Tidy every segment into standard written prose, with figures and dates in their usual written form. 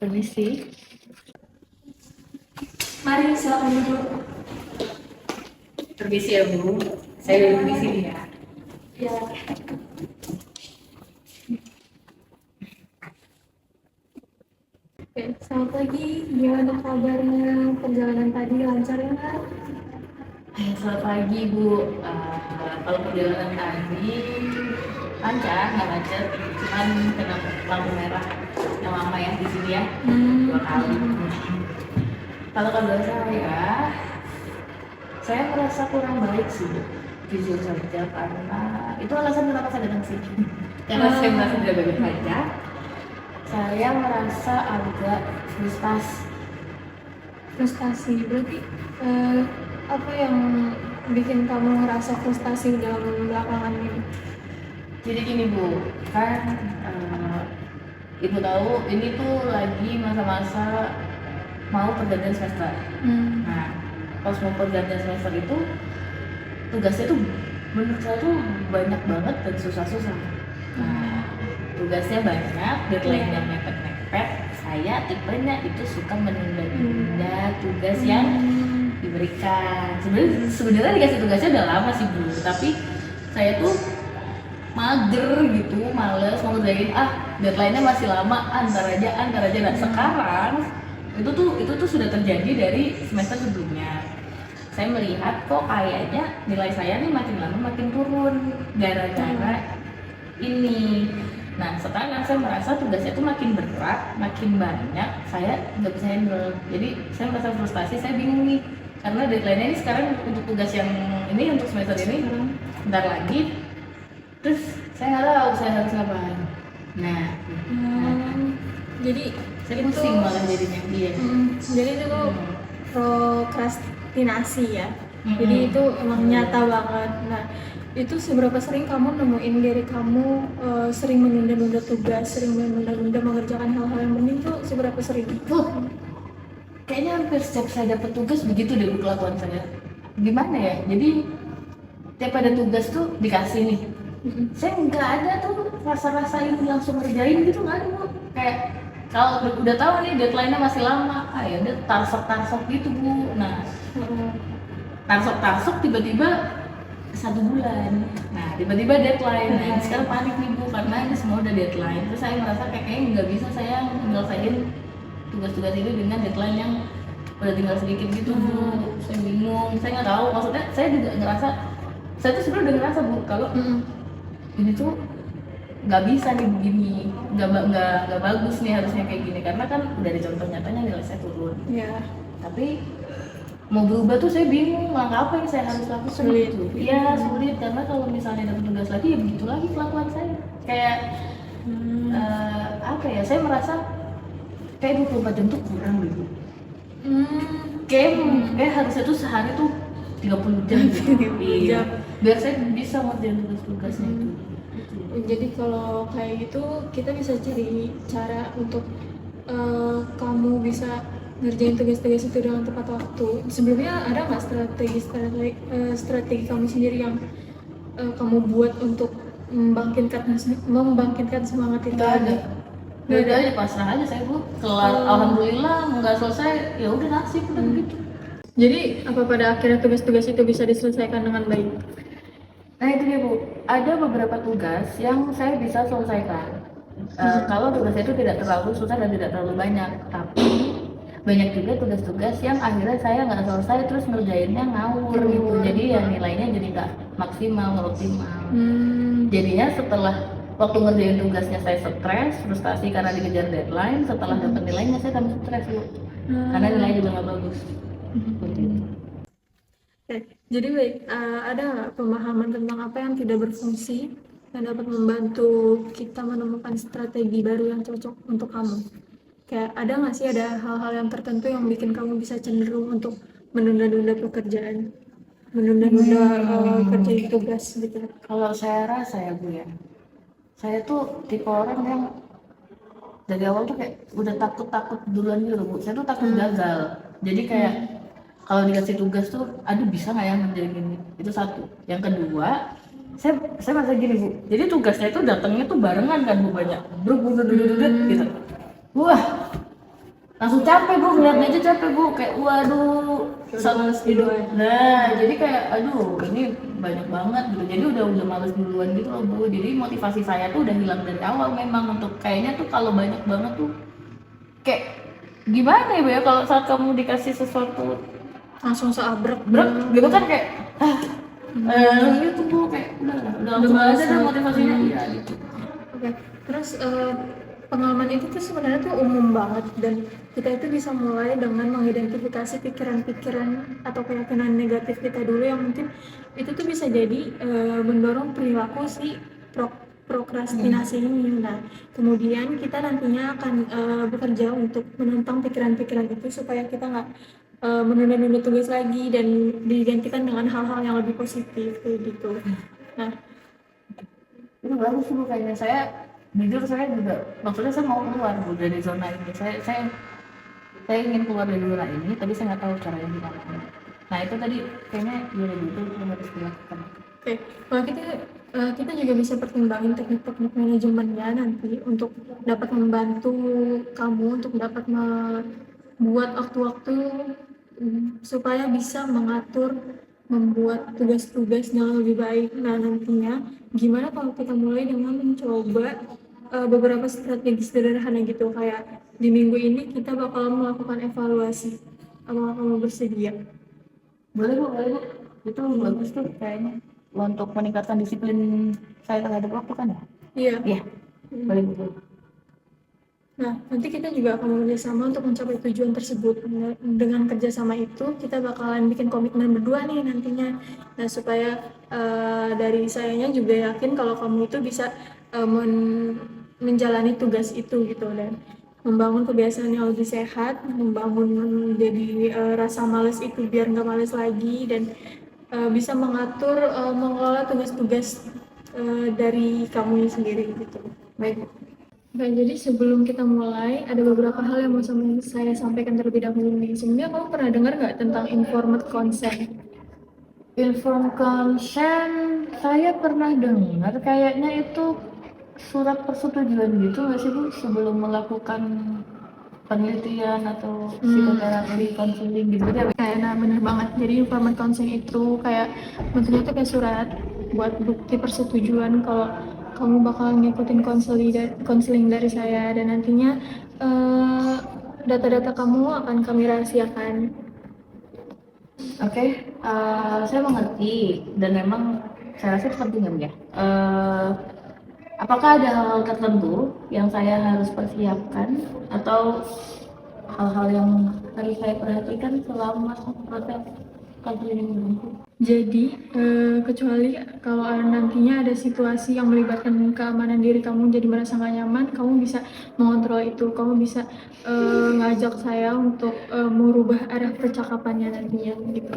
Permisi. Mari silakan duduk. Permisi ya Bu. Saya duduk di sini ya. Ya. Oke, selamat pagi. Gimana kabarnya? Perjalanan tadi lancar ya kan? Selamat pagi Bu. Kalau perjalanan tadi lancar, nggak macet. Cuman kena lampu merah yang lama ya di sini ya. 2 kali. Kalau kabar saya merasa kurang baik sih. Jujur saja karena itu alasan kenapa saya datang sini. Karena saya merasa tidak baik saja. Saya merasa agak Frustasi. Berarti apa yang bikin kamu ngerasa frustasi dalam belakangan ini? Jadi gini Bu, kan Ibu tahu ini tuh lagi masa-masa mau pergantian semester. Nah, pas mau pergantian semester itu tugasnya tuh menurut saya tuh banyak banget dan susah-susah. Nah, tugasnya banyak, deadline-nya mepet-mepet. Saya tipenya itu suka menunda-nunda tugas yang diberikan. Sebenarnya dikasih tugasnya udah lama sih Bu, tapi saya tuh mager gitu, males mau ngerjain, deadline-nya masih lama, antar aja. Nah sekarang itu tuh sudah terjadi dari semester sebelumnya. Saya melihat kok kayaknya nilai saya nih makin lama makin turun gara-gara ini. Nah sekarang saya merasa tugasnya tuh makin berat, makin banyak, saya nggak bisa handle. Jadi saya merasa frustasi, saya bingung nih karena deadline-nya ini sekarang untuk tugas yang ini, untuk semester ini bentar lagi. Terus saya nggak tahu saya harus ngapain. Nah, Jadi saya pusing malah jadinya dia. Jadi itu tuh prokrastinasi ya. Jadi itu emang nyata banget. Nah, itu seberapa sering kamu nemuin diri kamu sering menunda-nunda tugas, sering menunda-nunda mengerjakan hal-hal yang penting tuh seberapa sering? Kayaknya hampir setiap saya dapat tugas begitu deh kelakuan saya. Gimana ya? Jadi tiap ada tugas tuh dikasih nih. Saya nggak ada tuh rasa-rasain langsung ngerjain gitu, nggak ada Bu. Kayak kalau udah tahu nih deadline-nya masih lama, ya udah tarsok gitu Bu. Nah, tarsok tiba-tiba 1 bulan. Nah, tiba-tiba deadline. Nah, sekarang panik nih Bu karena ini semua udah deadline. Terus saya merasa kayaknya nggak bisa saya nyelesain tugas-tugas ini dengan deadline yang udah tinggal sedikit gitu Bu. Saya bingung, saya nggak tahu. Maksudnya saya juga ngerasa, saya tuh sebenarnya udah ngerasa Bu kalau ini tuh nggak bisa nih begini, nggak bagus nih harusnya kayak gini, karena kan udah ada contoh nyatanya nilai saya turun. Tapi mau berubah tuh saya bingung langkah apa yang saya harus lakukan. Sulit. Iya sulit, karena kalau misalnya dapat tugas lagi ya begitu lagi kelakuan saya. Kayak apa ya, saya merasa kayak 24 jam tuh kurang gitu. Kayak harusnya tuh sehari tuh 30 jam gitu. Iya. Biar saya bisa ngerjain tugas-tugasnya itu. Jadi kalau kayak gitu kita bisa cari cara untuk kamu bisa ngerjain tugas-tugas itu dengan tepat waktu. Sebelumnya ada nggak strategi kamu sendiri yang kamu buat untuk membangkitkan semangat itu? Nggak ada aja, pasrah aja saya Bu. Kelar alhamdulillah nggak selesai, ya udah nasib udah begitu. Jadi apa pada akhirnya tugas-tugas itu bisa diselesaikan dengan baik? Nah itu dia Bu, ada beberapa tugas yang saya bisa selesaikan. Kalau tugasnya itu tidak terlalu susah dan tidak terlalu banyak, tapi banyak juga tugas-tugas yang akhirnya saya nggak selesai terus ngerjainnya ngawur gitu. Jadi ya nilainya jadi nggak maksimal, nggak optimal. Jadinya setelah waktu ngerjain tugasnya saya stres, frustasi karena dikejar deadline. Setelah dapat nilainya saya tambah stres Bu, karena nilainya juga nggak bagus. Jadi baik, ada nggak pemahaman tentang apa yang tidak berfungsi dan dapat membantu kita menemukan strategi baru yang cocok untuk kamu? Kayak ada nggak sih ada hal-hal yang tertentu yang bikin kamu bisa cenderung untuk menunda-nunda pekerjaan, menunda-nunda kerjain tugas gitu? Kalau saya rasa ya Bu ya, saya tuh tipe orang yang dari awal tuh kayak udah takut duluan gitu Bu. Saya tuh takut gagal. Jadi kayak kalau dikasih tugas tuh, aduh bisa nggak ya ngerjain ini? Itu satu. Yang kedua, saya merasa gini Bu. Jadi tugasnya itu datangnya tuh barengan kan Bu, banyak. Bruk gitu. Wah, langsung capek bu, ngeliatnya aja capek bu, kayak waduh males duluan. nah jadi kayak aduh ini banyak banget gitu, jadi udah males duluan gitu loh bu. Jadi motivasi saya tuh udah hilang dari awal memang, untuk kayaknya tuh kalau banyak banget tuh kayak gimana ya bu ya, kalau saat kamu dikasih sesuatu Langsung seabrek brek gitu kan kayak gitu bu, kayak udah langsung males aja deh motivasinya. Iya gitu. Oke, terus pengalaman itu tuh sebenarnya tuh umum banget, dan kita itu bisa mulai dengan mengidentifikasi pikiran-pikiran atau keyakinan negatif kita dulu yang mungkin itu tuh bisa jadi mendorong perilaku si prokrastinasi ini. Nah, kemudian kita nantinya akan bekerja untuk menentang pikiran-pikiran itu supaya kita nggak menunda-nunda tugas lagi dan digantikan dengan hal-hal yang lebih positif kayak gitu. Nah, Itu bagus bu, kayaknya saya jujur saya juga, maksudnya saya mau keluar bu dari zona ini. Saya ingin keluar dari zona ini, tapi saya nggak tahu caranya gimana. Nah itu tadi kayaknya ya itu yang harus dilakukan. Oke, kalau kita juga bisa pertimbangin teknik-teknik manajemennya nanti untuk dapat membantu kamu untuk dapat membuat waktu-waktu supaya bisa mengatur membuat tugas-tugas yang lebih baik. Nah, nantinya gimana kalau kita mulai dengan mencoba beberapa strategi sederhana gitu, kayak di minggu ini kita bakal melakukan evaluasi. Apakah kamu bersedia? Boleh bu, boleh bu. Itu bagus tuh kayaknya untuk meningkatkan disiplin saya terhadap waktu kan ya? Iya. Iya, boleh bu. Boleh. Nah, nanti kita juga akan bekerjasama untuk mencapai tujuan tersebut. Dengan kerjasama itu, kita bakalan bikin komitmen berdua nih nantinya. Nah, supaya dari sayanya juga yakin kalau kamu itu bisa menjalani tugas itu gitu, dan membangun kebiasaan yang lebih sehat, membangun jadi rasa malas itu biar nggak malas lagi, dan bisa mengatur, mengelola tugas-tugas dari kamu sendiri gitu. Baik. Oke, jadi sebelum kita mulai, ada beberapa hal yang mau saya sampaikan terlebih dahulu nih. Sebelumnya kamu pernah dengar nggak tentang informed consent? Informed consent saya pernah dengar, kayaknya itu surat persetujuan gitu nggak sih bu, sebelum melakukan penelitian atau psikoterapi, konseling gitu ya? Kayak, nah bener banget. Jadi informed consent itu kayak bentuknya tuh kayak surat buat bukti persetujuan kalau kamu bakal ngikutin konseling dari saya, dan nantinya data-data kamu akan kami rahasiakan. Oke, saya mengerti dan memang saya rasa itu penting ya. Apakah ada hal tertentu yang saya harus persiapkan atau hal-hal yang harus saya perhatikan selama proses konseling ini? Jadi, kecuali kalau nantinya ada situasi yang melibatkan keamanan diri kamu jadi merasa nggak nyaman, kamu bisa mengontrol itu. Kamu bisa ngajak saya untuk merubah arah percakapannya nantinya gitu.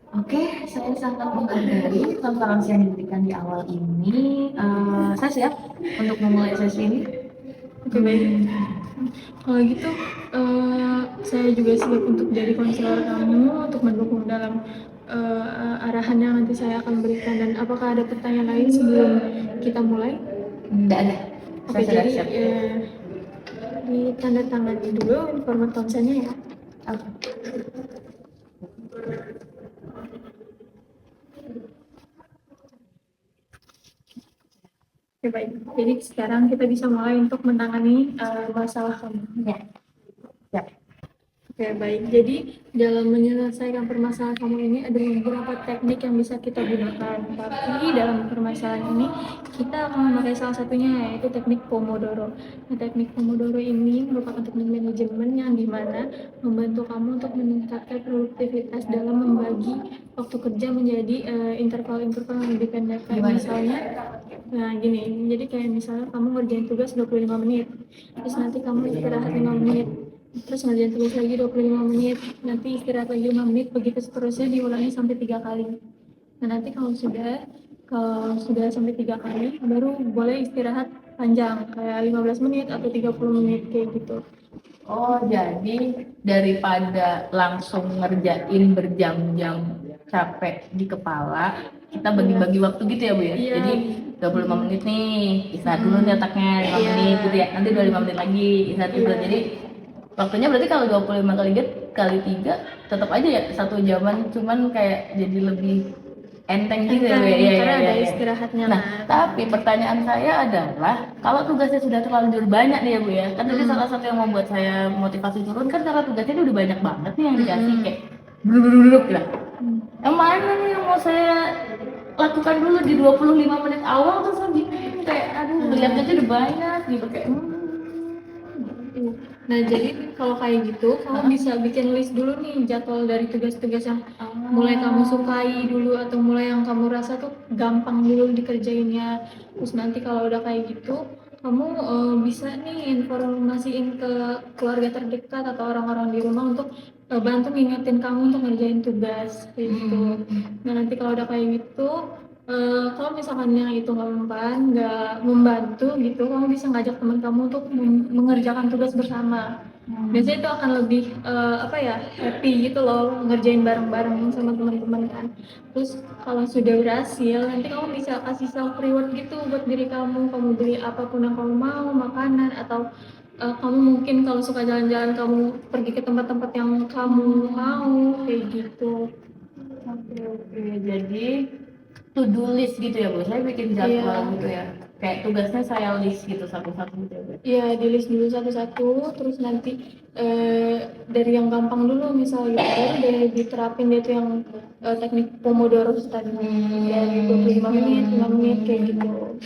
Oke, saya sangat menghargai transparansi yang diberikan di awal ini. Saya siap untuk memulai sesi ini. Oke, baik. Kalau gitu, saya juga siap untuk jadi konselor kamu, untuk mendukung dalam arahan yang nanti saya akan berikan. Dan apakah ada pertanyaan lain sebelum kita mulai? Tidak ada. Oke, jadi ditandatangani dulu informed consent-nya ya. Oke. Oke, baik. Jadi sekarang kita bisa mulai untuk menangani masalah kamu. Ya. Ya. Oke, baik. Jadi dalam menyelesaikan permasalahan kamu ini ada beberapa teknik yang bisa kita gunakan. Tapi dalam permasalahan ini kita akan memakai salah satunya, yaitu teknik Pomodoro. Nah, teknik Pomodoro ini merupakan teknik manajemen yang dimana membantu kamu untuk meningkatkan produktivitas dalam membagi waktu kerja menjadi interval-interval yang lebih pendek. Misalnya, nah gini, jadi kayak misalnya kamu ngerjain tugas 25 menit, terus nanti kamu istirahat 5 menit, terus ngerjain tugas lagi 25 menit, nanti istirahat lagi 5 menit, begitu seterusnya diulangi sampai 3 kali. Nah, nanti kalau sudah sampai 3 kali, baru boleh istirahat panjang, kayak 15 menit atau 30 menit, kayak gitu. Oh, jadi daripada langsung ngerjain berjam-jam capek di kepala, kita bagi-bagi waktu gitu ya Bu ya? Iya. Jadi 25 menit nih, istirahat dulu nih otaknya 5 menit gitu ya, nanti 25 menit lagi istirahat juga. Jadi waktunya berarti kalau 25 kali 3 tetap aja ya 1 jaman, cuman kayak jadi lebih enteng gitu ya, karena ada istirahatnya. Nah, tapi pertanyaan saya adalah kalau tugasnya sudah terlanjur banyak nih ya Bu ya, kan tadi salah satu yang membuat saya motivasi turun kan karena tugasnya itu udah banyak banget nih yang dikasih kayak blub lah. Yang mana nih yang mau saya lakukan dulu di 25 menit awal terus lagi kayak aduh lihatnya aja udah banyak gitu kayak Nah, jadi kalau kayak gitu, kamu bisa bikin list dulu nih jadwal dari tugas-tugas yang mulai kamu sukai dulu atau mulai yang kamu rasa tuh gampang dulu dikerjainnya. Terus nanti kalau udah kayak gitu, kamu bisa nih informasiin ke keluarga terdekat atau orang-orang di rumah untuk bantu ngingetin kamu untuk ngerjain tugas kayak gitu. Nah, nanti kalau udah kayak gitu, kalau misalkan yang itu nggak membantu gitu, kamu bisa ngajak teman kamu untuk mengerjakan tugas bersama. Biasanya itu akan lebih happy gitu loh, ngerjain bareng-bareng sama teman-teman kan. Terus kalau sudah berhasil, nanti kamu bisa kasih self reward gitu buat diri kamu beli apapun yang kamu mau, makanan atau kamu mungkin kalau suka jalan-jalan kamu pergi ke tempat-tempat yang kamu mau kayak gitu. Oke, jadi to do list gitu ya Bu, saya bikin jadwal gitu ya, kayak tugasnya saya list gitu satu-satu gitu ya Bu. Iya, di list dulu satu-satu, terus nanti dari yang gampang dulu misalnya baru deh diterapin deh tuh yang teknik Pomodoro tadi dari 25 menit, 5 menit kayak gitu,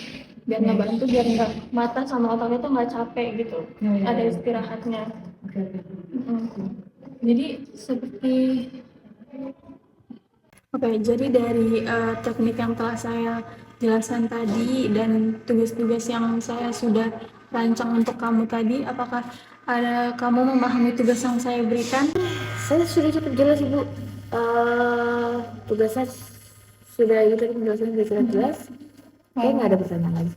biar ngebantu biar nggak mata sama otaknya tuh nggak capek gitu, ada istirahatnya. Jadi seperti jadi dari teknik yang telah saya jelaskan tadi dan tugas-tugas yang saya sudah rancang untuk kamu tadi, apakah kamu memahami tugas yang saya berikan? Saya sudah cukup jelas Ibu, tugasnya sudah gitu penjelasannya sudah cukup jelas, kayak nggak ada pertanyaan lagi.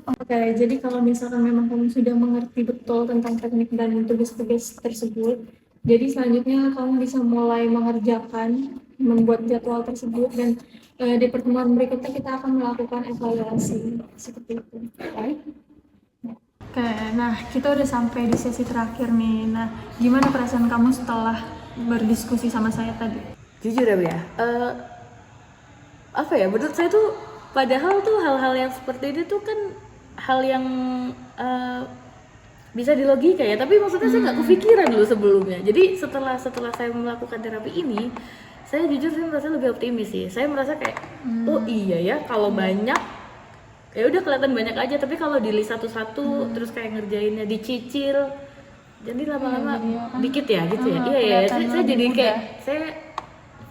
Oke, jadi kalau misalkan memang kamu sudah mengerti betul tentang teknik dan tugas-tugas tersebut, jadi selanjutnya kamu bisa mulai mengerjakan, membuat jadwal tersebut, dan di pertemuan berikutnya kita akan melakukan evaluasi seperti itu. Oke, nah kita udah sampai di sesi terakhir nih. Nah, gimana perasaan kamu setelah berdiskusi sama saya tadi? Jujur ya Bu ya, apa ya, menurut saya tuh padahal tuh hal-hal yang seperti ini tuh kan hal yang bisa dilogika ya, tapi maksudnya saya nggak kepikiran dulu sebelumnya. Jadi setelah saya melakukan terapi ini, saya jujur saya merasa lebih optimis sih. Saya merasa kayak oh iya ya, kalau banyak ya udah kelihatan banyak aja, tapi kalau di list satu-satu terus kayak ngerjainnya dicicil, jadi lama-lama dikit ya gitu ya. Iya ya, saya jadi kayak saya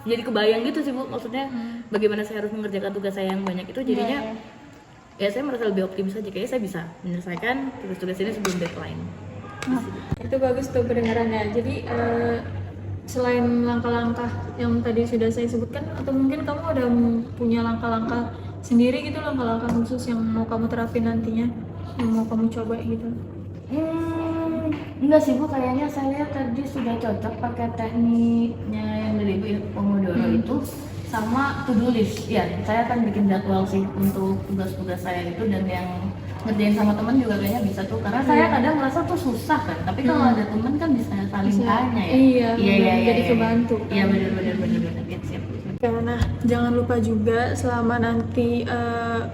jadi kebayang gitu sih Bu, maksudnya bagaimana saya harus mengerjakan tugas saya yang banyak itu, jadinya ya saya merasa lebih optimis aja, kayaknya saya bisa menyelesaikan tugas-tugas ini sebelum deadline. Itu bagus tuh pendengarannya. Jadi selain langkah-langkah yang tadi sudah saya sebutkan, atau mungkin kamu ada punya langkah-langkah sendiri gitu, langkah-langkah khusus yang mau kamu terapin nantinya, yang mau kamu coba gitu? Enggak sih Bu, kayaknya saya tadi sudah cocok pakai tekniknya yang dari Ibu Pomodoro itu sama to-do list. Ya, saya akan bikin jadwal sih untuk tugas-tugas saya itu, dan yang ngerjain sama teman juga kayaknya bisa tuh, karena saya kadang merasa tuh susah kan, tapi kalau ada teman kan bisa saling tanya ya. Iya, jadi kebantu. Iya benar ya, siap. Nah, jangan lupa juga selama nanti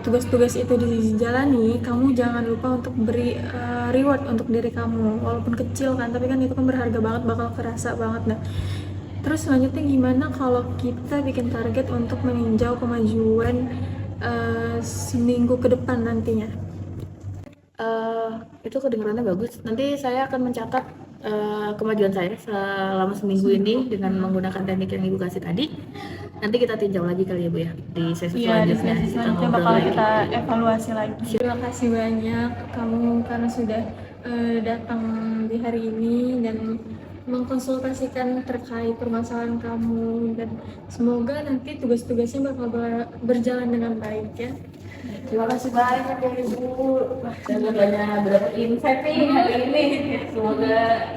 tugas-tugas itu dijalani, kamu jangan lupa untuk beri reward untuk diri kamu, walaupun kecil kan, tapi kan itu kan berharga banget, bakal kerasa banget. Nah, terus selanjutnya gimana kalau kita bikin target untuk meninjau kemajuan seminggu ke depan nantinya? Itu kedengarannya bagus. Nanti saya akan mencatat kemajuan saya selama seminggu ini dengan menggunakan teknik yang Ibu kasih tadi. Nanti kita tinjau lagi kali ya Bu ya, di sesi selanjutnya. Di sesi selanjutnya bakal kita evaluasi lagi. Terima kasih banyak kamu karena sudah datang di hari ini dan mengkonsultasikan terkait permasalahan kamu, dan semoga nanti tugas-tugasnya bakal berjalan dengan baik ya. Terima kasih banyak ya Ibu. Saya banyak berapa insight nih hari ini.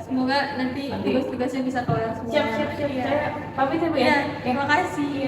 Semoga nanti tugas-tugasnya bisa kelar semua. Siap. Saya pamit ya Bu ya. Terima kasih.